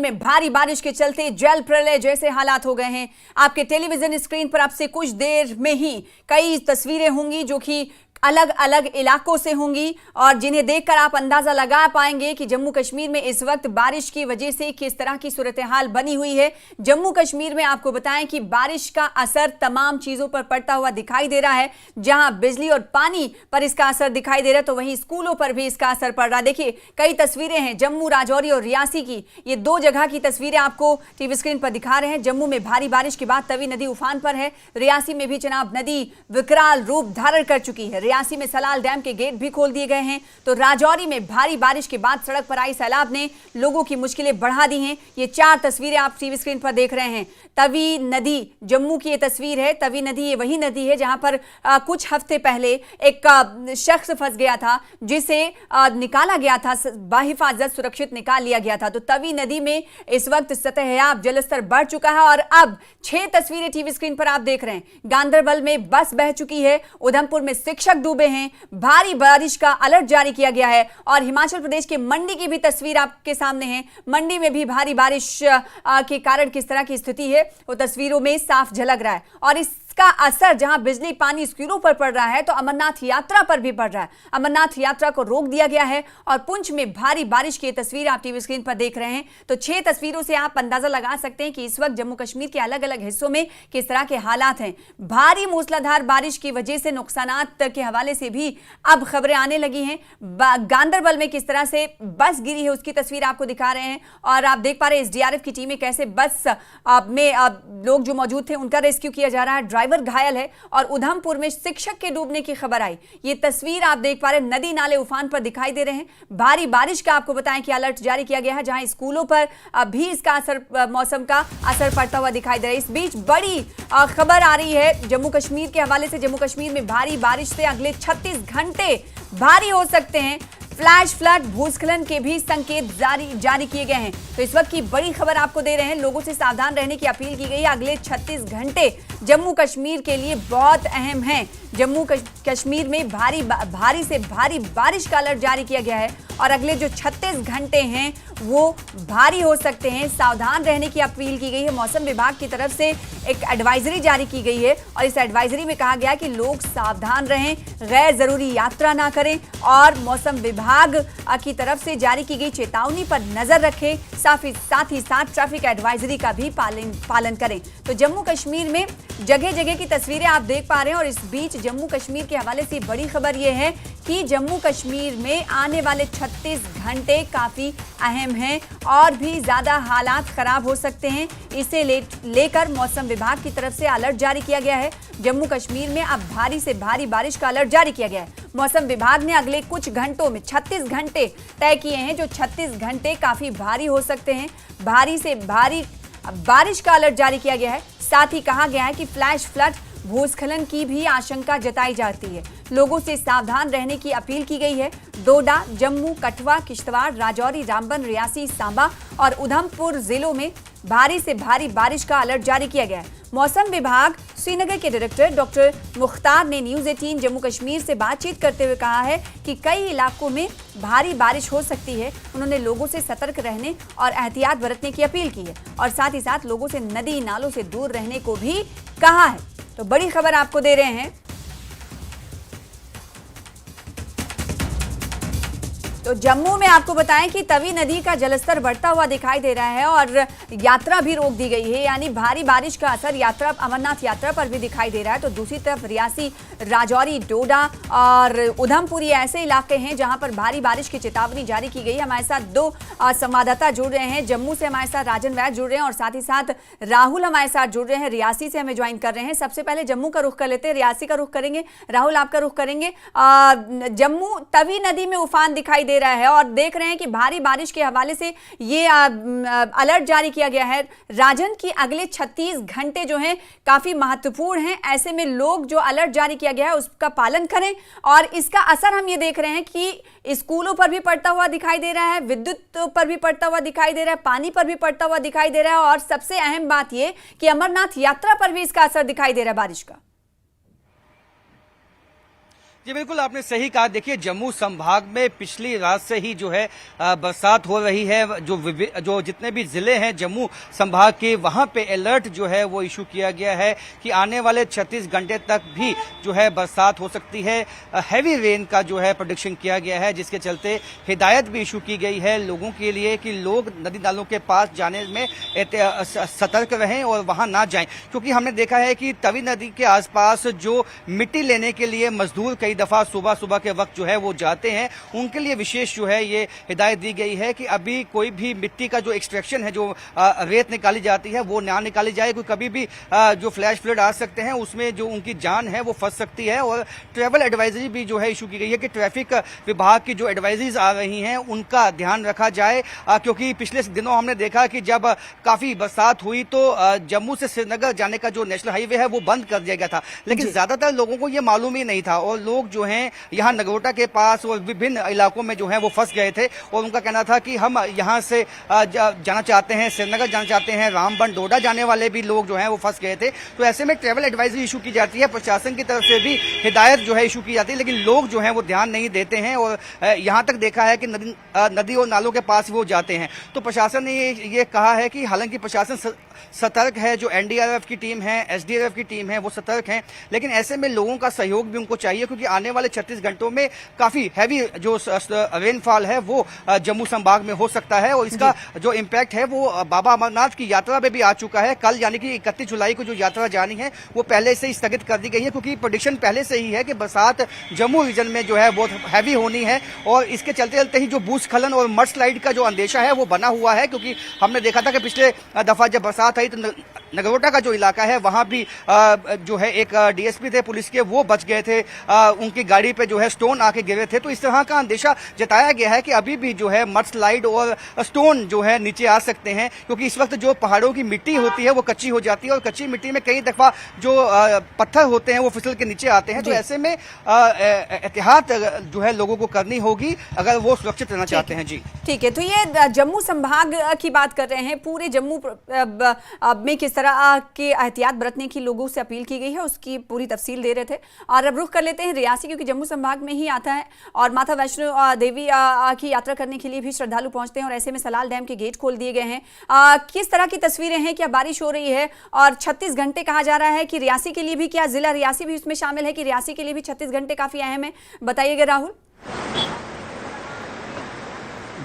में भारी बारिश के चलते जल प्रलय जैसे हालात हो गए हैं। आपके टेलीविजन स्क्रीन पर आपसे कुछ देर में ही कई तस्वीरें होंगी जो कि अलग अलग इलाकों से होंगी और जिन्हें देखकर आप अंदाजा लगा पाएंगे कि जम्मू कश्मीर में इस वक्त बारिश की वजह से किस तरह की सूरत हाल बनी हुई है। जम्मू कश्मीर में आपको बताएं कि बारिश का असर तमाम चीजों पर पड़ता हुआ दिखाई दे रहा है। जहां बिजली और पानी पर इसका असर दिखाई दे रहा है तो वहीं स्कूलों पर भी इसका असर पड़ रहा है। देखिए कई तस्वीरें हैं जम्मू, राजौरी और रियासी की। ये दो जगह की तस्वीरें आपको टीवी स्क्रीन पर दिखा रहे हैं। जम्मू में भारी बारिश के बाद तवी नदी उफान पर है। रियासी में भी चनाब नदी विकराल रूप धारण कर चुकी है। रियासी में सलाल डैम के गेट भी खोल दिए गए हैं। तो राजौरी में भारी बारिश के बाद सड़क पर आई सैलाब ने लोगों की मुश्किलें बढ़ा दी हैं। ये चार तस्वीरें आप टीवी स्क्रीन पर देख रहे हैं। तवी नदी जम्मू की ये तस्वीर है। तवी नदी ये वही नदी है जहां पर कुछ हफ्ते पहले एक शख्स फंस गया था जिसे निकाला गया था, बाहिफाजत सुरक्षित निकाल लिया गया था। तो तवी नदी में इस वक्त सतहयाब जलस्तर बढ़ चुका है और अब 6 तस्वीरें टीवी स्क्रीन पर आप देख रहे हैं। गांधरबल में बस बह चुकी है। उधमपुर में शिक्षक डूबे हैं। भारी बारिश का अलर्ट जारी किया गया है और हिमाचल प्रदेश के मंडी की भी तस्वीर आपके सामने है। मंडी में भी भारी बारिश के कारण किस तरह की स्थिति है वो तस्वीरों में साफ झलक रहा है और इसका असर जहां बिजली पानी स्कूलों पर पड़ रहा है तो अमरनाथ यात्रा पर भी पड़ रहा है। अमरनाथ यात्रा को रोक दिया गया है और पुंछ में भारी बारिश की तस्वीर आप टीवी स्क्रीन पर देख रहे हैं। तो 6 तस्वीरों से आप अंदाजा लगा सकते हैं कि इस वक्त जम्मू कश्मीर के अलग अलग हिस्सों में किस तरह के हालात हैं। भारी मूसलाधार बारिश की वजह से नुकसानात के हवाले से भी अब खबरें आने लगी हैं। गांधरबल में किस तरह से बस गिरी है उसकी तस्वीर आपको दिखा रहे हैं और आप देख पा रहे हैं एसडीआरएफ की टीमें कैसे बस में लोग जो मौजूद थे उनका रेस्क्यू किया जा रहा है। ड्राइवर घायल है और उधमपुर में शिक्षक के डूबने की खबर आई। ये तस्वीर आप देख पा रहे हैं, नदी नाले उफान पर दिखाई दे रहे हैं। भारी बारिश का आपको बताएं कि अलर्ट जारी किया गया है जहां स्कूलों पर भी इसका असर, मौसम का असर पड़ता हुआ दिखाई दे रहा है। इस बीच बड़ी खबर आ रही है जम्मू कश्मीर के हवाले से। जम्मू कश्मीर में भारी बारिश से अगले 36 घंटे भारी हो सकते हैं। फ्लैश फ्लड, भूस्खलन के भी संकेत जारी किए गए हैं। तो इस वक्त की बड़ी खबर आपको दे रहे हैं। लोगों से सावधान रहने की अपील की गई है। अगले 36 घंटे जम्मू कश्मीर के लिए बहुत अहम हैं। जम्मू कश्मीर में भारी से भारी बारिश का अलर्ट जारी किया गया है और अगले जो 36 घंटे हैं वो भारी हो सकते हैं। सावधान रहने की अपील की गई है। मौसम विभाग की तरफ से एक एडवाइजरी जारी की गई है और इस एडवाइजरी में कहा गया कि लोग सावधान रहें, गैर जरूरी यात्रा ना करें और मौसम विभाग की तरफ से जारी की गई चेतावनी पर नजर रखें। साथ ही साथ ट्रैफिक एडवाइजरी का भी पालन करें। तो जम्मू कश्मीर में जगह जगह की तस्वीरें आप देख पा रहे हैं और इस बीच जम्मू कश्मीर के हवाले से बड़ी खबर यह है कि जम्मू कश्मीर में आने वाले 36 घंटे काफी अहम हैं और भी ज्यादा हालात खराब हो सकते हैं। इसे लेकर मौसम विभाग की तरफ से अलर्ट जारी किया गया है। जम्मू कश्मीर में अब भारी से भारी बारिश का अलर्ट जारी किया गया है। मौसम विभाग ने अगले कुछ घंटों में 36 घंटे तय किए हैं जो 36 घंटे काफी भारी हो सकते हैं। भारी से भारी बारिश का अलर्ट जारी किया गया है। साथ ही कहा गया है कि फ्लैश फ्लड, भूस्खलन की भी आशंका जताई जाती है। लोगों से सावधान रहने की अपील की गई है। डोडा, जम्मू, कठुआ, किश्तवाड़, राजौरी, रामबन, रियासी, सांबा और उधमपुर जिलों में भारी से भारी बारिश का अलर्ट जारी किया गया है। मौसम विभाग श्रीनगर के डायरेक्टर डॉक्टर मुख्तार ने न्यूज़ 18 जम्मू कश्मीर से बातचीत करते हुए कहा है कि कई इलाकों में भारी बारिश हो सकती है। उन्होंने लोगों से सतर्क रहने और एहतियात बरतने की अपील की है और साथ ही साथ लोगों से नदी नालों से दूर रहने को भी कहा है। तो बड़ी खबर आपको दे रहे हैं। तो जम्मू में आपको बताएं कि तवी नदी का जलस्तर बढ़ता हुआ दिखाई दे रहा है और यात्रा भी रोक दी गई है। यानी भारी बारिश का असर अमरनाथ यात्रा पर भी दिखाई दे रहा है। तो दूसरी तरफ रियासी, राजौरी, डोडा और उधमपुर ऐसे इलाके हैं जहां पर भारी बारिश की चेतावनी जारी की गई है। हमारे साथ 2 संवाददाता जुड़ रहे हैं। जम्मू से हमारे साथ राजन वैद जुड़ रहे हैं और साथ ही साथ राहुल हमारे साथ जुड़ रहे हैं, रियासी से हमें ज्वाइन कर रहे हैं। सबसे पहले जम्मू का रुख कर लेते हैं, रियासी का रुख करेंगे। राहुल आपका रुख करेंगे। जम्मू तवी नदी में उफान दिखाई दे रहा है और देख रहे हैं कि भारी बारिश के हवाले से ये अलर्ट जारी किया गया है। राजन की अगले 36 घंटे जो हैं काफी महत्वपूर्ण हैं। ऐसे में लोग जो अलर्ट जारी किया गया है उसका पालन करें और इसका असर हम ये देख रहे हैं कि स्कूलों पर भी पड़ता हुआ दिखाई दे रहा है, विद्युत पर भी पड़ता हुआ दिखाई दे रहा है, पानी पर भी पड़ता हुआ दिखाई दे रहा है और सबसे अहम बात यह कि अमरनाथ यात्रा पर भी इसका असर दिखाई दे रहा है बारिश का। जी बिल्कुल, आपने सही कहा। देखिए, जम्मू संभाग में पिछली रात से ही जो है बरसात हो रही है। जो जितने भी जिले हैं जम्मू संभाग के, वहां पे अलर्ट जो है वो इशू किया गया है कि आने वाले 36 घंटे तक भी जो है बरसात हो सकती है। हैवी रेन का जो है प्रेडिक्शन किया गया है, जिसके चलते हिदायत भी इशू की गई है लोगों के लिए कि लोग नदी नालों के पास जाने में सतर्क रहें और वहां ना जाएं, क्योंकि हमने देखा है कि तवी नदी के आसपास जो मिट्टी लेने के लिए मजदूर कई दफा सुबह सुबह के वक्त जो है वो जाते हैं, उनके लिए विशेष जो है ये हिदायत दी गई है कि अभी कोई भी मिट्टी का जो एक्सट्रैक्शन है, जो रेत निकाली जाती है, वो ना निकाली जाए। कोई कभी भी जो फ्लैश फ्लड आ सकते हैं, उसमें जो उनकी जान है वो फंस सकती है। और ट्रैवल एडवाइजरी भी जो है इशू की गई है कि ट्रैफिक विभाग की जो एडवाइजरीज आ रही हैं उनका ध्यान रखा जाए, क्योंकि पिछले दिनों हमने देखा कि जब काफी बरसात हुई तो जम्मू से श्रीनगर जाने का जो नेशनल हाईवे है वो बंद कर दिया गया था, लेकिन ज्यादातर लोगों को ये मालूम ही नहीं था और लोग जो हैं यहाँ नगरोटा के पास और विभिन्न इलाकों में जो है वो फंस गए थे। और उनका कहना था कि हम यहाँ से जाना चाहते हैं, श्रीनगर जाना चाहते हैं, रामबन डोडा जाने वाले भी लोग जो हैं वो फंस गए थे। तो ऐसे में ट्रैवल एडवाइजरी इशू की जाती है, प्रशासन की तरफ से भी हिदायत जो है इशू की जाती है, लेकिन लोग जो है वो ध्यान नहीं देते हैं और यहाँ तक देखा है कि नदी और नालों के पास वो जाते हैं। तो प्रशासन ने ये कहा है कि हालांकि प्रशासन सतर्क है, जो एनडीआरएफ की टीम है, एसडीआरएफ की टीम है, वो सतर्क हैं, लेकिन ऐसे में लोगों का सहयोग भी उनको चाहिए, क्योंकि आने वाले 36 घंटों में काफी हैवी जो रेनफॉल है वो जम्मू संभाग में हो सकता है और इसका जो इम्पैक्ट है वो बाबा अमरनाथ की यात्रा में भी आ चुका है। कल यानी कि 31 जुलाई को जो यात्रा जानी है वो पहले से ही स्थगित कर दी गई है, क्योंकि प्रेडिक्शन पहले से ही है कि बरसात जम्मू रीजन में जो है बहुत हैवी होनी है और इसके चलते चलते ही जो भूस्खलन और मडस्लाइड का जो अंदेशा है वो बना हुआ है। क्योंकि हमने देखा था कि पिछले दफा जब बरसात आई तो नगरोटा का जो इलाका है वहां भी जो है एक डीएसपी थे पुलिस के, वो बच गए थे, उनकी गाड़ी पे जो है स्टोन आके गिरे थे। तो इस तरह का अंदेशा जताया गया है कि अभी भी जो है मडस्लाइड और स्टोन जो है नीचे आ सकते हैं, क्योंकि इस वक्त जो पहाड़ों की मिट्टी होती है वो कच्ची हो जाती है और कच्ची मिट्टी में कई दफा जो पत्थर होते हैं वो फिसल के नीचे आते हैं। तो ऐसे में एहतियात जो है लोगों को करनी होगी अगर वो सुरक्षित रहना चाहते हैं। जी ठीक है, तो ये जम्मू संभाग की बात कर रहे हैं, पूरे जम्मू में किस तरह के एहतियात बरतने की लोगों से अपील की गई है उसकी पूरी तफसील दे रहे थे। और अब रुख कर लेते हैं रियासी, क्योंकि जम्मू संभाग में ही आता है और माता वैष्णो देवी की यात्रा करने के लिए भी श्रद्धालु पहुंचते हैं और ऐसे में सलाल डैम के गेट खोल दिए गए हैं। किस तरह की तस्वीरें हैं, क्या बारिश हो रही है और 36 घंटे कहा जा रहा है कि रियासी के लिए भी, क्या जिला रियासी भी इसमें शामिल है कि रियासी के लिए भी 36 घंटे काफी अहम है, बताइएगा राहुल।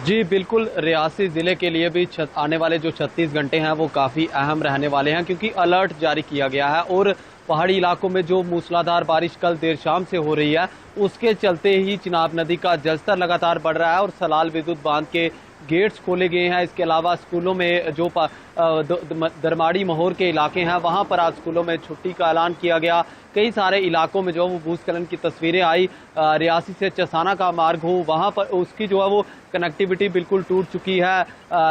जी बिल्कुल, रियासी जिले के लिए भी आने वाले जो 36 घंटे हैं वो काफ़ी अहम रहने वाले हैं, क्योंकि अलर्ट जारी किया गया है और पहाड़ी इलाकों में जो मूसलाधार बारिश कल देर शाम से हो रही है उसके चलते ही चिनाब नदी का जलस्तर लगातार बढ़ रहा है और सलाल विद्युत बांध के गेट्स खोले गए हैं। इसके अलावा स्कूलों में जो दरमाड़ी महोर के इलाके हैं वहां पर आज स्कूलों में छुट्टी का ऐलान किया गया। कई सारे इलाकों में जो वो भूस्खलन की तस्वीरें आई, रियासी से चसाना का मार्ग हो वहां पर उसकी जो है वो कनेक्टिविटी बिल्कुल टूट चुकी है।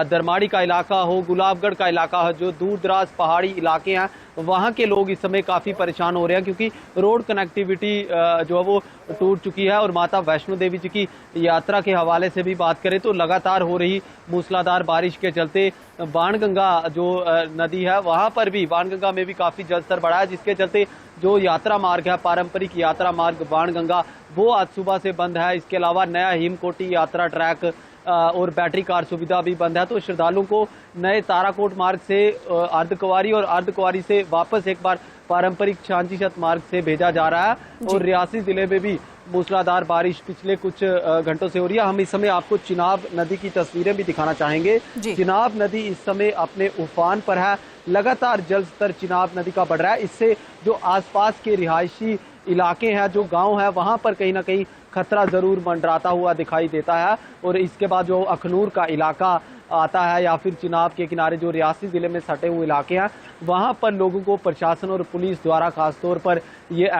दरमाड़ी का इलाका हो, गुलाबगढ़ का इलाका हो, जो दूर दराज पहाड़ी इलाके हैं वहां के लोग इस समय काफ़ी परेशान हो रहे हैं, क्योंकि रोड कनेक्टिविटी जो है वो टूट चुकी है। और माता वैष्णो देवी जी की यात्रा के हवाले से भी बात करें तो लगातार हो रही मूसलाधार बारिश के चलते बाणगंगा जो नदी है वहां पर भी, बाणगंगा में भी काफ़ी जलस्तर बढ़ा है, जिसके चलते जो यात्रा मार्ग है, पारंपरिक यात्रा मार्ग बाणगंगा, वो आज सुबह से बंद है। इसके अलावा नया हिमकोटी यात्रा ट्रैक और बैटरी कार सुविधा भी बंद है। तो श्रद्धालुओं को नए ताराकोट मार्ग से अर्धकुंवारी और अर्धकुंवारी से वापस एक बार पारंपरिक शांतिशत मार्ग से भेजा जा रहा है। और रियासी जिले में भी मूसलाधार बारिश पिछले कुछ घंटों से हो रही है। हम इस समय आपको चिनाब नदी की तस्वीरें भी दिखाना चाहेंगे। चिनाब नदी इस समय अपने उफान पर है, लगातार जल स्तर चिनाब नदी का बढ़ रहा है। इससे जो आसपास के रिहायशी इलाके हैं, जो गांव है, वहां पर कहीं ना कहीं खतरा जरूर मंडराता हुआ दिखाई देता है। और इसके बाद जो अखनूर का इलाका आता है या फिर चिनाब के किनारे जो रियासी जिले में सटे हुए इलाके हैं वहां पर लोगों को प्रशासन और पुलिस द्वारा खासतौर पर ये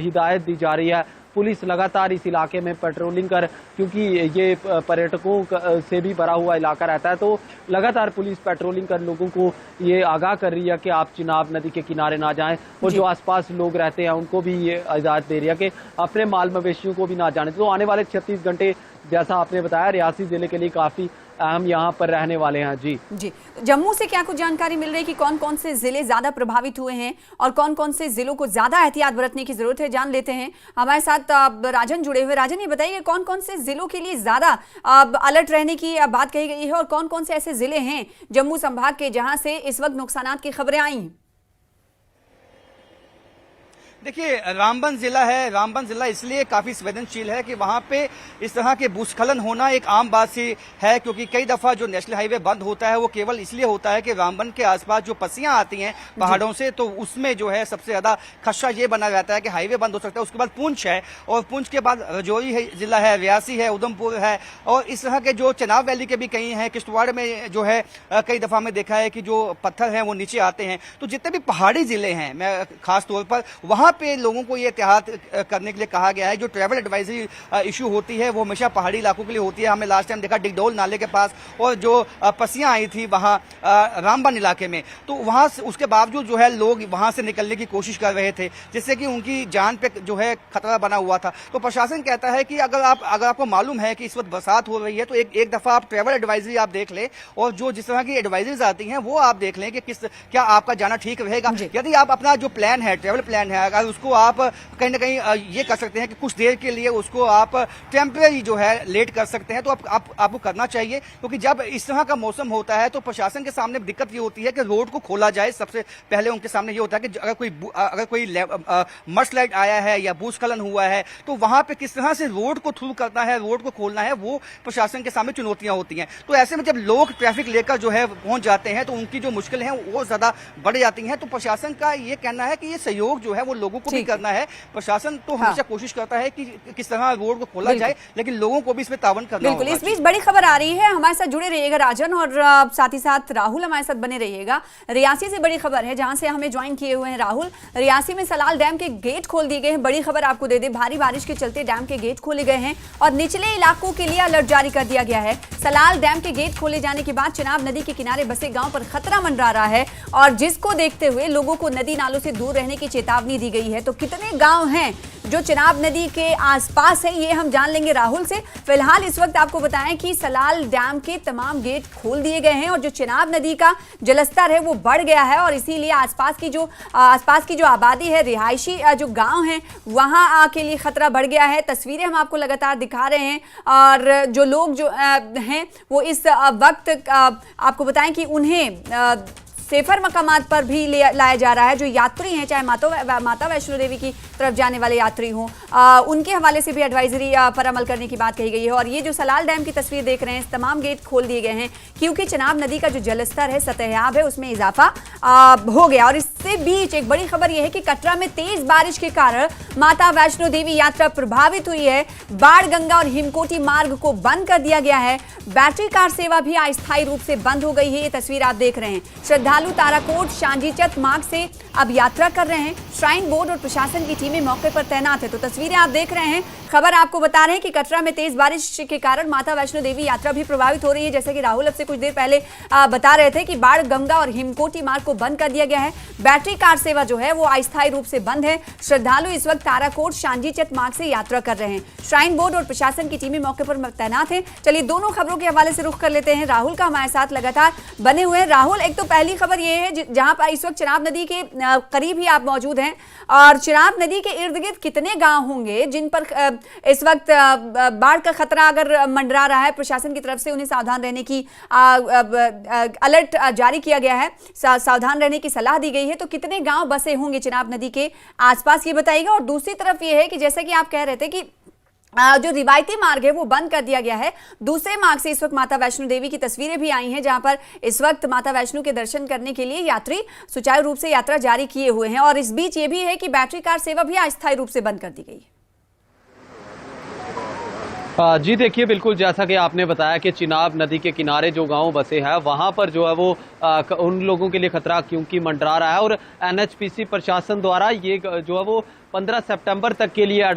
हिदायत दी जा रही है। पुलिस लगातार इस इलाके में पेट्रोलिंग कर, क्योंकि ये पर्यटकों से भी भरा हुआ इलाका रहता है, तो लगातार पुलिस पेट्रोलिंग कर लोगों को ये आगाह कर रही है कि आप चिनाब नदी के किनारे ना जाएं। और जो आसपास लोग रहते हैं उनको भी ये इजाजत दे रही है कि अपने माल मवेशियों को भी ना जाने। तो आने वाले 36 घंटे जैसा आपने बताया रियासी जिले के लिए काफी अहम यहाँ पर रहने वाले हैं। जी जी, जम्मू से क्या कुछ जानकारी मिल रही है कि कौन कौन से जिले ज्यादा प्रभावित हुए हैं और कौन कौन से जिलों को ज्यादा एहतियात बरतने की जरूरत है, जान लेते हैं। हमारे साथ राजन जुड़े हुए। राजन, ये बताइए कौन कौन से जिलों के लिए ज्यादा अलर्ट रहने की बात कही गई है और कौन कौन से ऐसे जिले हैं जम्मू संभाग के जहां से इस वक्त नुकसानात की खबरें आई हैं? देखिए, रामबन जिला है। रामबन जिला इसलिए काफी संवेदनशील है कि वहां पे इस तरह के भूस्खलन होना एक आम बात सी है, क्योंकि कई दफा जो नेशनल हाईवे बंद होता है वो केवल इसलिए होता है कि रामबन के आसपास जो पसियां आती हैं पहाड़ों से, तो उसमें जो है सबसे ज्यादा खदशा ये बना रहता है कि हाईवे बंद हो सकता है। उसके बाद पुंछ है, और पुंछ के बाद राजौरी है, जिला है, रियासी है, उधमपुर है, और इस तरह के जो चनाब वैली के भी कई हैं। किश्तवाड़ में जो है कई दफा में देखा है कि जो पत्थर हैं वो नीचे आते हैं। तो जितने भी पहाड़ी जिले हैं, मैं खास तौर पर वहां पे लोगों को ये एहतियात करने के लिए कहा गया है। जो ट्रैवल एडवाइजरी इशू होती है वो हमेशा पहाड़ी इलाकों के लिए होती है। हमने लास्ट टाइम देखा डिगडोल नाले के पास, और जो पसियां आई थी वहां रामबन इलाके में, तो वहां उसके बावजूद जो है लोग वहां से निकलने की कोशिश कर रहे थे, जिससे कि उनकी जान पे जो है खतरा बना हुआ था। तो प्रशासन कहता है कि अगर आपको मालूम है कि इस वक्त बरसात हो रही है तो एक दफा आप ट्रैवल एडवाइजरी आप देख लें, और जो जिस तरह की एडवाइजरीज आती हैं वो आप देख लें कि क्या आपका जाना ठीक रहेगा। यदि आप अपना जो प्लान है, ट्रैवल प्लान है, अगर उसको आप कहीं ना कहीं ये कर सकते हैं कि कुछ देर के लिए उसको आप टेम्परेरी जो है लेट कर सकते हैं, तो आपको करना चाहिए। क्योंकि जब इस तरह का मौसम होता है तो प्रशासन के सामने दिक्कत ये होती है कि रोड को खोला जाए। सबसे पहले उनके सामने ये होता है कि अगर कोई मडस्लाइड आया है या भूस्खलन हुआ है तो वहां पे किस तरह से रोड को थ्रू करना है, रोड को खोलना है, वो प्रशासन के सामने चुनौतियां होती हैं। तो ऐसे में जब लोग ट्रैफिक लेकर जो है पहुंच जाते हैं तो उनकी जो मुश्किलें हैं वो ज्यादा बढ़ जाती हैं। तो प्रशासन का ये कहना है कि ये सहयोग जो है वो लोगों को भी करना है। प्रशासन तो हमेशा कोशिश करता है कि किस तरह रोड को खोला जाए, लेकिन लोगों को भी इसमें तावन करना होगा। बिल्कुल। इस बीच बड़ी खबर आ रही है, हमारे साथ जुड़े रहिएगा राजन, और साथ ही साथ राहुल हमारे साथ बने रहिएगा। रियासी से बड़ी खबर है जहां से हमें ज्वाइन किए हुए हैं राहुल। रियासी में सलाल डैम के गेट खोल दिए गए हैं। बड़ी खबर आपको दे दे, भारी बारिश के चलते डैम के गेट खोले गए हैं और निचले इलाकों के लिए अलर्ट जारी कर दिया गया है। सलाल डैम के गेट खोले जाने के बाद चिनाब नदी के किनारे बसे गांव पर खतरा मंडरा रहा है, और जिसको देखते हुए लोगों को नदी नालों से दूर रहने की चेतावनी दी गई है। तो कितने गांव हैं जो चिनाब नदी के आसपास है, ये हम जान लेंगे राहुल से। फिलहाल इस वक्त आपको बताएं कि सलाल डैम के तमाम गेट खोल दिए गए हैं और जो चिनाब नदी का जलस्तर है वो बढ़ गया है, और इसीलिए आसपास की जो आबादी है, रिहायशी जो गांव हैं, वहां के लिए खतरा बढ़ गया है। तस्वीरें हम आपको लगातार दिखा रहे हैं, और जो लोग जो हैं वो इस वक्त आपको बताएं कि उन्हें सेफर मकामात पर भी लाया जा रहा है। जो यात्री हैं, चाहे माता वैष्णो देवी की तरफ जाने वाले यात्री हों, उनके हवाले से भी एडवाइजरी पर अमल करने की बात कही गई है। और ये जो सलाल डैम की तस्वीर देख रहे हैं, तमाम गेट खोल दिए गए हैं क्योंकि चिनाब नदी का जो जलस्तर है, सतहयाब है, उसमें इजाफा हो गया। और इससे बीच एक बड़ी खबर यह है कि कटरा में तेज बारिश के कारण माता वैष्णो देवी यात्रा प्रभावित हुई है। बाढ़ गंगा और हिमकोटी मार्ग को बंद कर दिया गया है। बैटरी कार सेवा भी अस्थायी रूप से बंद हो गई है। ये तस्वीर आप देख रहे हैं। श्रद्धालु ताराकोट शांजीचत मार्ग से अब यात्रा कर रहे हैं। श्राइन बोर्ड और प्रशासन की टीमें मौके पर तैनात है। तो तस्वीरें आप देख रहे हैं। खबर आपको बता रहे हैं कि कटरा में तेज बारिश के कारण माता वैष्णो देवी यात्रा भी प्रभावित हो रही है। जैसे कि राहुल अब से कुछ देर पहले बता रहे थे कि बाढ़ गंगा और हिमकोटी मार्ग को बंद कर दिया गया है। बैटरी कार सेवा जो है वो अस्थायी रूप से बंद है। श्रद्धालु इस वक्त ताराकोट शांजीचत मार्ग से यात्रा कर रहे हैं। श्राइन बोर्ड और प्रशासन की टीमें मौके पर तैनात है। चलिए दोनों खबरों के हवाले से रुख कर लेते हैं। राहुल का हमारे साथ लगातार बने हुए हैं। राहुल, एक तो पहली खबर ये है जहां पर इस वक्त चिनाब नदी के करीब ही आप मौजूद हैं, और चिनाब नदी के इर्द गिर्द कितने गांव होंगे जिन पर इस वक्त बाढ़ का खतरा अगर मंडरा रहा है, प्रशासन की तरफ से उन्हें सावधान रहने की अलर्ट जारी किया गया है, सावधान रहने की सलाह दी गई है। तो कितने गांव बसे होंगे चिनाब नदी के आसपास, ये बताइएगा। और दूसरी तरफ ये है कि जैसा कि आप कह रहे थे कि जो रिवायती मार्ग है वो बंद कर दिया गया है, दूसरे मार्ग से इस वक्त माता वैष्णो देवी की तस्वीरें भी आई हैं जहां पर इस वक्त माता वैष्णो के दर्शन करने के लिए यात्री सुचारू रूप से यात्रा जारी किए हुए हैं। और इस बीच ये भी है कि बैटरी कार सेवा भी अस्थायी रूप से बंद कर दी गई है। जी देखिए, बिल्कुल जैसा कि आपने बताया कि चिनाब नदी के किनारे जो गांव बसे हैं वहां पर जो है वो उन लोगों के लिए खतरा क्योंकि मंडरा रहा है, और एनएचपीसी प्रशासन द्वारा ये जो है वो 15 सितंबर तक के लिए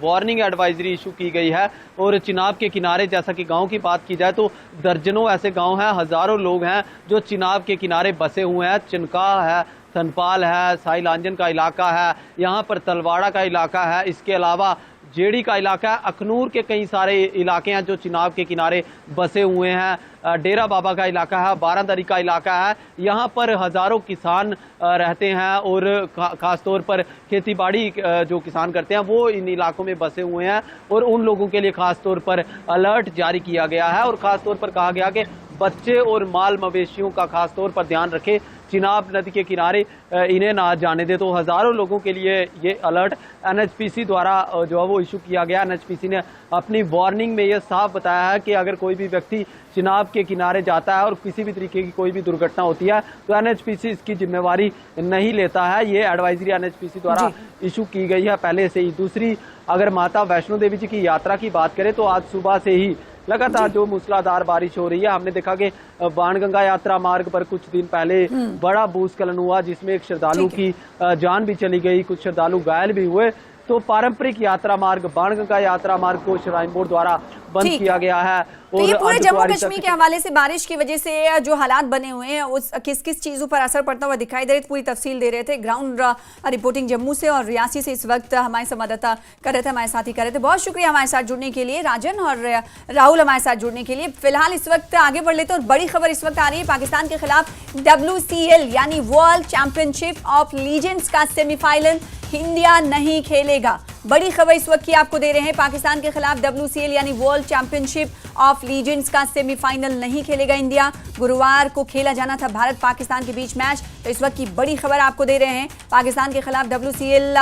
वार्निंग एडवाइजरी इशू की गई है। और चिनाब के किनारे जैसा कि गांव की बात की जाए तो दर्जनों ऐसे गांव हैं, हजारों लोग हैं जो चिनाब के किनारे बसे हुए हैं। चिनका है, सनपाल है, साई लांजन का इलाका है, यहाँ पर तलवाड़ा का इलाका है। इसके अलावा जेडी का इलाका है, अखनूर के कई सारे इलाके हैं जो चिनाब के किनारे बसे हुए हैं, डेरा बाबा का इलाका है, बारादरी का इलाका है। यहाँ पर हजारों किसान रहते हैं और खासतौर पर खेतीबाड़ी जो किसान करते हैं वो इन इलाकों में बसे हुए हैं और उन लोगों के लिए खासतौर पर अलर्ट जारी किया गया है और खासतौर पर कहा गया कि बच्चे और माल मवेशियों का खासतौर पर ध्यान रखें, चिनाब नदी के किनारे इन्हें ना जाने दे। तो हजारों लोगों के लिए ये अलर्ट एनएचपीसी द्वारा जो है वो इशू किया गया। एनएचपीसी ने अपनी वार्निंग में ये साफ बताया है कि अगर कोई भी व्यक्ति चिनाब के किनारे जाता है और किसी भी तरीके की कोई भी दुर्घटना होती है तो एनएचपीसी इसकी जिम्मेवारी नहीं लेता है। ये एडवाइजरी एनएचपीसी द्वारा इशू की गई है पहले से ही। दूसरी, अगर माता वैष्णो देवी जी की यात्रा की बात करें तो आज सुबह से ही लगातार जो मूसलाधार बारिश हो रही है। हमने देखा कि बाणगंगा यात्रा मार्ग पर कुछ दिन पहले बड़ा भूस्खलन हुआ जिसमें एक श्रद्धालु की जान भी चली गई, कुछ श्रद्धालु घायल भी हुए। तो पारंपरिक यात्रा मार्ग बाणगंगा यात्रा मार्ग को श्राइन बोर्ड द्वारा बंद किया गया है। तो ये पूरे जम्मू कश्मीर के हवाले से बारिश की वजह से जो हालात बने हुए हैं उस किस किस चीजों पर असर पड़ता हुआ दिखाई दे रहे, पूरी तफसील दे रहे थे। ग्राउंड रिपोर्टिंग जम्मू से और रियासी से इस वक्त हमारे संवाददाता कर रहे थे, हमारे साथी कर रहे थे। बहुत शुक्रिया हमारे साथ जुड़ने के लिए राजन और राहुल, हमारे साथ जुड़ने के लिए। फिलहाल इस वक्त आगे बढ़ लेते हैं और बड़ी खबर इस वक्त आ रही है पाकिस्तान के खिलाफ WCL यानी वर्ल्ड चैंपियनशिप ऑफ लीजेंड्स का सेमीफाइनल इंडिया नहीं खेलेगा। बड़ी खबर इस वक्त की आपको दे रहे हैं, पाकिस्तान के खिलाफ WCL यानी वर्ल्ड चैंपियनशिप ऑफ लीजेंड्स का सेमीफाइनल नहीं खेलेगा इंडिया। गुरुवार को खेला जाना था भारत पाकिस्तान के बीच मैच, तो इस वक्त की बड़ी खबर आपको दे रहे हैं, पाकिस्तान के खिलाफ WCL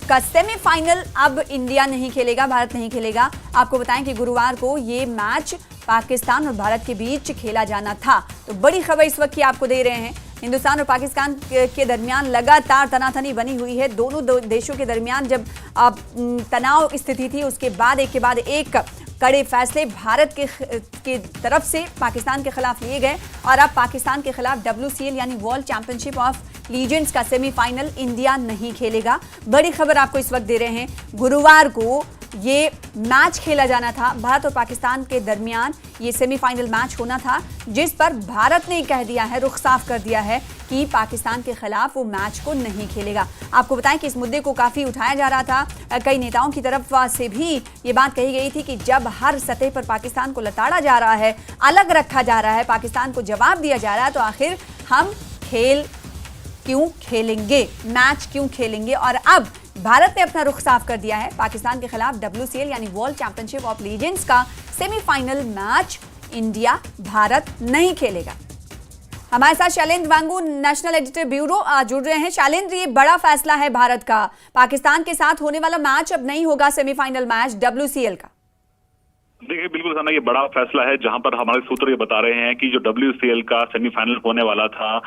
का सेमीफाइनल अब इंडिया नहीं खेलेगा, भारत नहीं खेलेगा। आपको बताएं कि गुरुवार को ये मैच पाकिस्तान और भारत के बीच खेला जाना था। तो बड़ी खबर इस वक्त की आपको दे रहे हैं। हिंदुस्तान और पाकिस्तान के दरमियान लगातार तनातनी बनी हुई है। दोनों देशों के दरमियान जब तनाव स्थिति थी उसके बाद एक के बाद एक कड़े फैसले भारत के तरफ से पाकिस्तान के खिलाफ लिए गए और अब पाकिस्तान के खिलाफ WCL यानी वर्ल्ड चैंपियनशिप ऑफ लीजेंड्स का सेमीफाइनल इंडिया नहीं खेलेगा। बड़ी खबर आपको इस वक्त दे रहे हैं, गुरुवार को ये मैच खेला जाना था, भारत और पाकिस्तान के दरमियान ये सेमीफाइनल मैच होना था, जिस पर भारत ने कह दिया है, रुख साफ कर दिया है कि पाकिस्तान के खिलाफ वो मैच को नहीं खेलेगा। आपको बताएं कि इस मुद्दे को काफी उठाया जा रहा था, कई नेताओं की तरफ से भी ये बात कही गई थी कि जब हर सतह पर पाकिस्तान को लताड़ा जा रहा है, अलग रखा जा रहा है, पाकिस्तान को जवाब दिया जा रहा है, तो आखिर हम खेल क्यों खेलेंगे, मैच क्यों खेलेंगे। और अब भारत ने अपना रुख साफ कर दिया है, पाकिस्तान के खिलाफ WCL यानी वर्ल्ड चैंपियनशिप ऑफ लीजेंड्स का सेमीफाइनल मैच इंडिया भारत नहीं खेलेगा। हमारे साथ शैलेंद्र वांगू नेशनल एडिटर ब्यूरो जुड़ रहे हैं। शैलेंद्र, ये बड़ा फैसला है भारत का, पाकिस्तान के साथ होने वाला मैच अब नहीं होगा सेमीफाइनल मैच WCL का। देखिए, बिल्कुल सना, ये बड़ा फैसला है जहां पर हमारे सूत्र ये बता रहे हैं कि जो WCL का सेमीफाइनल होने वाला था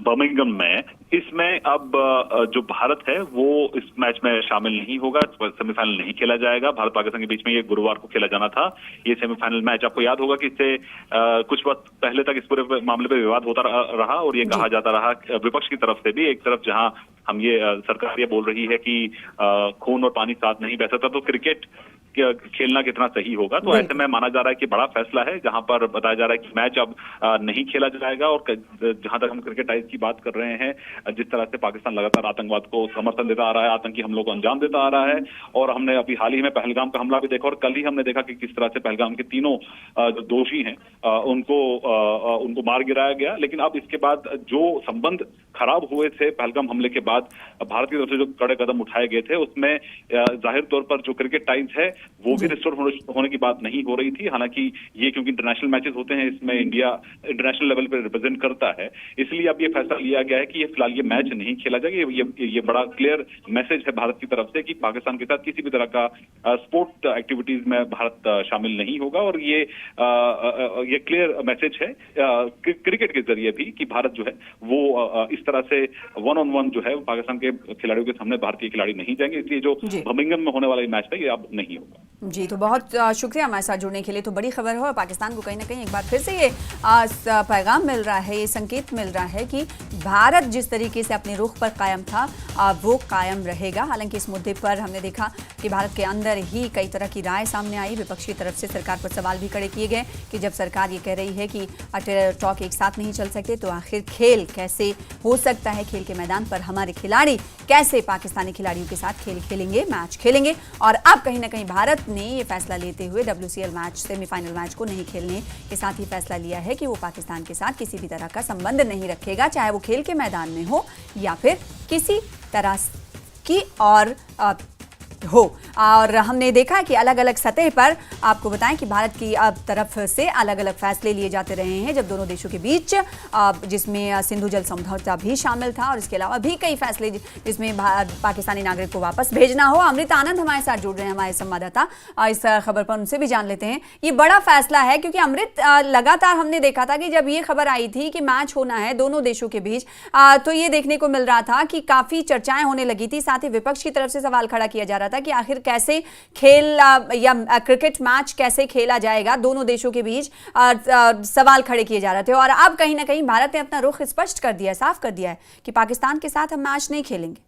बर्मिंघम में, इसमें अब जो भारत है वो इस मैच में शामिल नहीं होगा, सेमीफाइनल नहीं खेला जाएगा। भारत पाकिस्तान के बीच में ये गुरुवार को खेला जाना था ये सेमीफाइनल मैच। आपको याद होगा कि इससे कुछ वक्त पहले तक इस पूरे मामले पर विवाद होता रहा और ये कहा जाता रहा विपक्ष की तरफ से भी, एक तरफ जहां हम ये सरकार ये बोल रही है कि खून और पानी साथ नहीं बह सकता, तो क्रिकेट खेलना कितना सही होगा। तो ऐसे में माना जा रहा है कि बड़ा फैसला है जहां पर बताया जा रहा है कि मैच अब नहीं खेला जाएगा। और जहां तक हम क्रिकेट टाइज की बात कर रहे हैं, जिस तरह से पाकिस्तान लगातार आतंकवाद को समर्थन देता आ रहा है, आतंकी हमलों को अंजाम देता आ रहा है, और हमने अभी हाल ही में पहलगाम का हमला भी देखा और कल ही हमने देखा कि किस तरह से पहलगाम के तीनों जो दोषी हैं उनको मार गिराया गया। लेकिन अब इसके बाद जो संबंध खराब हुए थे पहलगाम हमले के बाद भारत की तरफ से जो कड़े कदम उठाए गए थे, उसमें जाहिर तौर पर जो क्रिकेट टाइज है वो भी रिस्टोर होने की बात नहीं हो रही थी। हालांकि ये क्योंकि इंटरनेशनल मैचेस होते हैं, इसमें इंडिया इंटरनेशनल लेवल पर रिप्रेजेंट करता है, इसलिए अब ये फैसला लिया गया है कि ये फिलहाल ये मैच नहीं खेला जाएगा। ये बड़ा क्लियर मैसेज है भारत की तरफ से कि पाकिस्तान के साथ किसी भी तरह का स्पोर्ट एक्टिविटीज में भारत शामिल नहीं होगा। और ये क्लियर मैसेज है क्रिकेट के जरिए भी कि भारत जो है वो इस तरह से 1-on-1 जो है पाकिस्तान के खिलाड़ियों के सामने भारतीय खिलाड़ी नहीं जाएंगे, इसलिए जो बर्मिंघम में होने वाला मैच था ये अब नहीं होगा। जी, तो बहुत शुक्रिया हमारे साथ जुड़ने के लिए। तो बड़ी खबर हो, पाकिस्तान को कहीं ना कहीं एक बार फिर से ये पैगाम मिल रहा है, ये संकेत मिल रहा है कि भारत जिस तरीके से अपने रुख पर कायम था वो कायम रहेगा। हालांकि इस मुद्दे पर हमने देखा कि भारत के अंदर ही कई तरह की राय सामने आई। विपक्ष की तरफ से सरकार पर सवाल भी खड़े किए गए कि जब सरकार ये कह रही है कि टॉक एक साथ नहीं चल सकते तो आखिर खेल कैसे हो सकता है, खेल के मैदान पर हमारे खिलाड़ी कैसे पाकिस्तानी खिलाड़ियों के साथ खेल खेलेंगे, मैच खेलेंगे। और अब कहीं ना कहीं भारत ने ये फैसला लेते हुए WCL मैच, सेमीफाइनल मैच को नहीं खेलने के साथ ही फैसला लिया है कि वो पाकिस्तान के साथ किसी भी तरह का संबंध नहीं रखेगा, चाहे वो खेल के मैदान में हो या फिर किसी तरह की और हो। और हमने देखा कि अलग अलग सतह पर आपको बताएं कि भारत की अब तरफ से अलग अलग फैसले लिए जाते रहे हैं जब दोनों देशों के बीच, जिसमें सिंधु जल समझौता भी शामिल था और इसके अलावा भी कई फैसले जिसमें पाकिस्तानी नागरिक को वापस भेजना हो। अमृत आनंद हमारे साथ जुड़ रहे हैं, हमारे संवाददाता, इस खबर पर उनसे भी जान लेते हैं। ये बड़ा फैसला है क्योंकि अमृत, लगातार हमने देखा था कि जब ये खबर आई थी कि मैच होना है दोनों देशों के बीच, तो ये देखने को मिल रहा था कि काफी चर्चाएं होने लगी थी। साथ ही विपक्ष की तरफ से सवाल खड़ा किया जा रहा था कि आखिर कैसे खेल या क्रिकेट मैच कैसे खेला जाएगा, दोनों देशों के बीच सवाल खड़े किए जा रहे थे। और अब कहीं ना कहीं भारत ने अपना रुख स्पष्ट कर दिया है, साफ कर दिया है कि पाकिस्तान के साथ हम मैच नहीं खेलेंगे।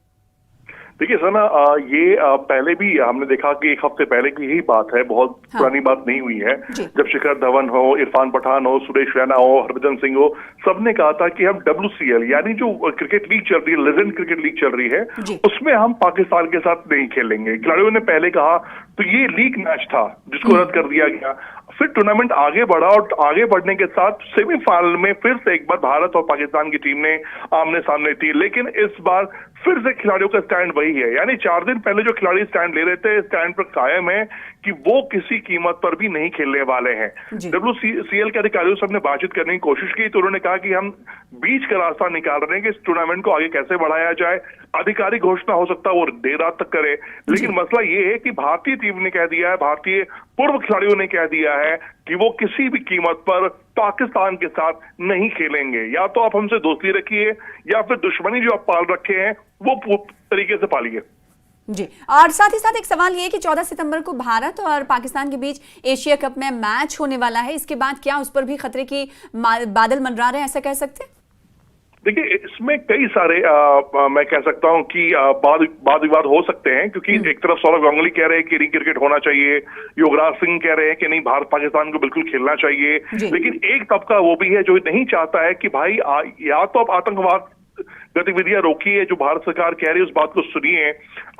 देखिए सना, ये पहले भी हमने देखा कि एक हफ्ते पहले की यही बात है, बहुत पुरानी बात नहीं हुई है। जब शिखर धवन हो, इरफान पठान हो, सुरेश रैना हो, हरभजन सिंह हो, सबने कहा था कि हम WCL यानी जो क्रिकेट लीग चल रही है, लेजेंड क्रिकेट लीग चल रही है, उसमें हम पाकिस्तान के साथ नहीं खेलेंगे। खिलाड़ियों ने पहले कहा, तो ये लीग मैच था जिसको रद्द कर दिया गया। फिर टूर्नामेंट आगे बढ़ा और आगे बढ़ने के साथ सेमीफाइनल में फिर से एक बार भारत और पाकिस्तान की टीम ने आमने सामने थी, लेकिन इस बार फिर से खिलाड़ियों का स्टैंड वही है। यानी 4 दिन पहले जो खिलाड़ी स्टैंड ले रहे थे, स्टैंड पर कायम है कि वो किसी कीमत पर भी नहीं खेलने वाले हैं। WCL के अधिकारियों से हमने बातचीत करने की कोशिश की तो उन्होंने कहा कि हम बीच का रास्ता निकाल रहे हैं कि इस टूर्नामेंट को आगे कैसे बढ़ाया जाए। आधिकारिक घोषणा हो सकता है वो देर रात तक करे, लेकिन मसला ये है कि भारतीय टीम ने कह दिया है, भारतीय पूर्व खिलाड़ियों ने कह दिया है कि वो किसी भी कीमत पर पाकिस्तान के साथ नहीं खेलेंगे। या तो आप हमसे दोस्ती रखिए या फिर दुश्मनी जो आप पाल रखे हैं वो तरीके से पालिए। जी, और साथ ही साथ एक सवाल ये है कि 14 सितंबर को भारत और पाकिस्तान के बीच एशिया कप में मैच होने वाला है। इसके बाद क्या उस पर भी खतरे की बादल मंडरा रहे हैं, ऐसा कह सकते हैं? देखिए, इसमें कई सारे मैं कह सकता हूं कि वाद विवाद हो सकते हैं, क्योंकि एक तरफ सौरव गांगुली कह रहे हैं कि री क्रिकेट होना चाहिए, युवराज सिंह कह रहे हैं कि नहीं, भारत पाकिस्तान को बिल्कुल खेलना चाहिए। लेकिन एक तबका वो भी है जो नहीं चाहता है कि भाई या तो आप आतंकवाद गतिविधियां रोकिए, जो भारत सरकार कह रही है उस बात को सुनिए,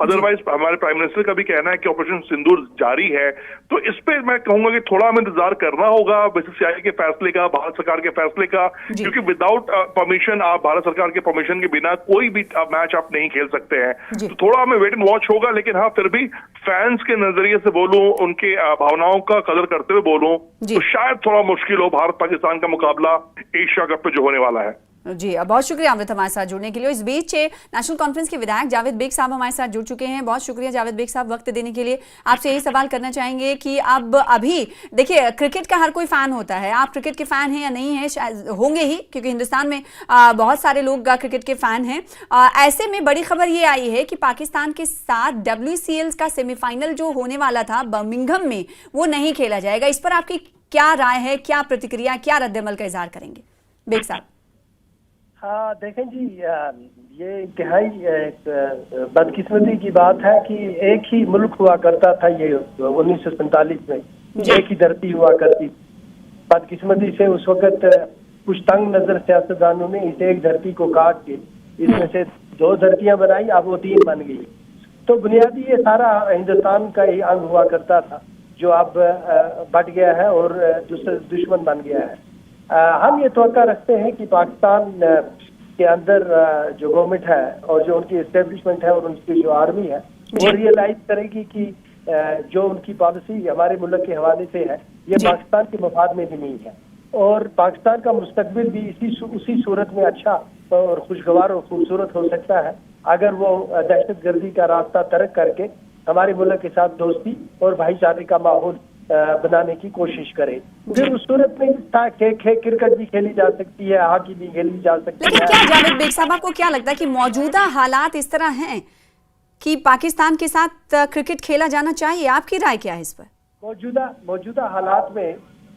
अदरवाइज हमारे प्राइम मिनिस्टर का भी कहना है कि ऑपरेशन सिंदूर जारी है। तो इस पे मैं कहूंगा कि थोड़ा हमें इंतजार करना होगा BCCI के फैसले का, भारत सरकार के फैसले का, क्योंकि विदाउट परमिशन, आप भारत सरकार के परमिशन के बिना कोई भी मैच आप नहीं खेल सकते हैं। तो थोड़ा हमें वेट एंड वॉच होगा, लेकिन हाँ, फिर भी फैंस के नजरिए से बोलूं, उनके भावनाओं का कदर करते हुए बोलूं, तो शायद थोड़ा मुश्किल हो भारत पाकिस्तान का मुकाबला एशिया कप पे जो होने वाला है। जी, बहुत शुक्रिया अमृत हमारे साथ जुड़ने के लिए। इस बीच नेशनल कॉन्फ्रेंस के विधायक जावेद बेग साहब हमारे साथ जुड़ चुके हैं। बहुत शुक्रिया जावेद बेग साहब वक्त देने के लिए। आपसे यही सवाल करना चाहेंगे कि अब अभी देखिए, क्रिकेट का हर कोई फैन होता है, आप क्रिकेट के फैन हैं या नहीं है, शायद होंगे ही, क्योंकि हिंदुस्तान में बहुत सारे लोग क्रिकेट के फैन हैं। ऐसे में बड़ी खबर ये आई है कि पाकिस्तान के साथ WCL का सेमीफाइनल जो होने वाला था बर्मिंघम में, वो नहीं खेला जाएगा। इस पर आपकी क्या राय है, क्या प्रतिक्रिया, क्या रद्द-ए-अमल का इजहार करेंगे बेग साहब? हाँ, देखें जी, ये इंतहाई बदकिस्मती की बात है कि एक ही मुल्क हुआ करता था ये 1947 में, एक ही धरती हुआ करती। बदकिस्मती से उस वक्त कुछ तंग नजर सियासतदानों ने इस एक धरती को काट के इसमें से 2 धरतियां बनाई, अब वो 3 बन गई। तो बुनियादी ये सारा हिंदुस्तान का ही अंग हुआ करता था, जो अब बट गया है और दुश्मन बन गया है। हम ये तवक्का रखते हैं कि पाकिस्तान के अंदर जो गवर्नमेंट है और जो उनकी एस्टेब्लिशमेंट है और उनकी जो आर्मी है, वो रियलाइज करेगी कि जो उनकी पॉलिसी हमारे मुल्क के हवाले से है, ये पाकिस्तान के मफाद में भी नहीं है। और पाकिस्तान का मुस्तकबिल भी उसी सूरत में अच्छा और खुशगवार और खूबसूरत हो सकता है अगर वो दहशतगर्दी का रास्ता तर्क करके हमारे मुल्क के साथ दोस्ती और भाईचारे का माहौल बनाने की कोशिश करे। फिर उस सूरत में क्रिकेट भी खेली जा सकती है, हॉकी भी खेली जा सकती है। लेकिन क्या जावेद बेग साहब, आपको क्या लगता है कि मौजूदा हालात इस तरह हैं कि पाकिस्तान के साथ क्रिकेट खेला जाना चाहिए? आपकी राय क्या है इस पर? मौजूदा हालात में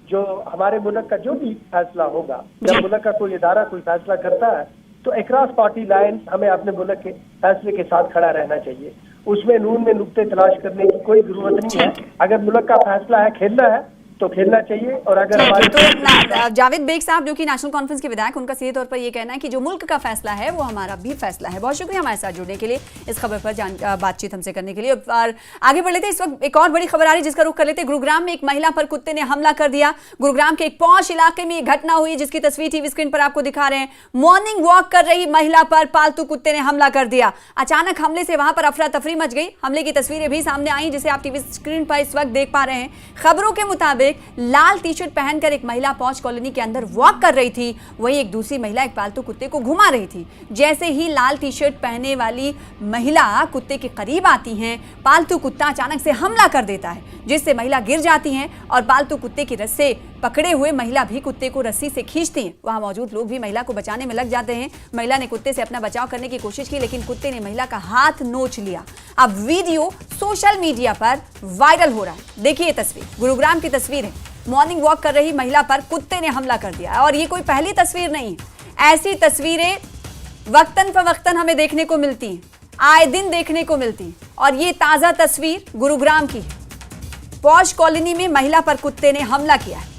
जो हमारे मुल्क का जो भी फैसला होगा, जब मुल्क का कोई इदारा कोई फैसला करता है तो अक्रॉस पार्टी लाइन हमें अपने मुल्क के फैसले के साथ खड़ा रहना चाहिए। उसमें नून में नुक्ते तलाश करने की कोई जरूरत नहीं है। अगर मुल्क का फैसला है खेलना है तो खेलना चाहिए। और अगर तो जावेद बेग साहब जो कि नेशनल कॉन्फ्रेंस के विधायक, उनका सीधे तौर पर ये कहना है कि जो मुल्क का फैसला है वो हमारा भी फैसला है। बहुत शुक्रिया हमारे साथ जुड़ने के लिए, इस खबर पर बातचीत हमसे करने के लिए। और आगे बढ़ लेते हैं, इस वक्त एक और बड़ी खबर आ रही है जिसका रुख कर लेते हैं। गुरुग्राम में एक महिला पर कुत्ते ने हमला कर दिया। गुरुग्राम के एक पॉश इलाके में ये घटना हुई जिसकी तस्वीर टीवी स्क्रीन पर आपको दिखा रहे हैं। मॉर्निंग वॉक कर रही महिला पर पालतू कुत्ते ने हमला कर दिया। अचानक हमले से वहां पर अफरा तफरी मच गई। हमले की तस्वीरें भी सामने आई जिसे आप टीवी स्क्रीन पर इस वक्त देख पा रहे हैं। खबरों के मुताबिक लाल टी-शर्ट पहनकर एक महिला पॉश कॉलोनी के अंदर वॉक कर रही थी, वहीं एक दूसरी महिला एक पालतू कुत्ते को घुमा रही थी। जैसे ही लाल टी-शर्ट पहने वाली महिला कुत्ते के करीब आती हैं, पालतू कुत्ता अचानक से हमला कर देता है जिससे महिला गिर जाती हैं और पालतू कुत्ते की रस्से पकड़े हुए महिला भी कुत्ते को रस्सी से खींचती हैं। वहां मौजूद लोग भी महिला को बचाने में लग जाते हैं। महिला ने कुत्ते से अपना बचाव करने की कोशिश की लेकिन कुत्ते ने महिला का हाथ नोच लिया। अब वीडियो सोशल मीडिया पर वायरल हो रहा है। देखिए तस्वीर, गुरुग्राम की तस्वीर है। मॉर्निंग वॉक कर रही महिला पर कुत्ते ने हमला कर दिया और ये कोई पहली तस्वीर नहीं है। ऐसी तस्वीरें वक्तन फवक्तन हमें देखने को मिलती हैं, आए दिन देखने को मिलती हैं। और ये ताजा तस्वीर गुरुग्राम की है। पॉश कॉलोनी में महिला पर कुत्ते ने हमला किया है।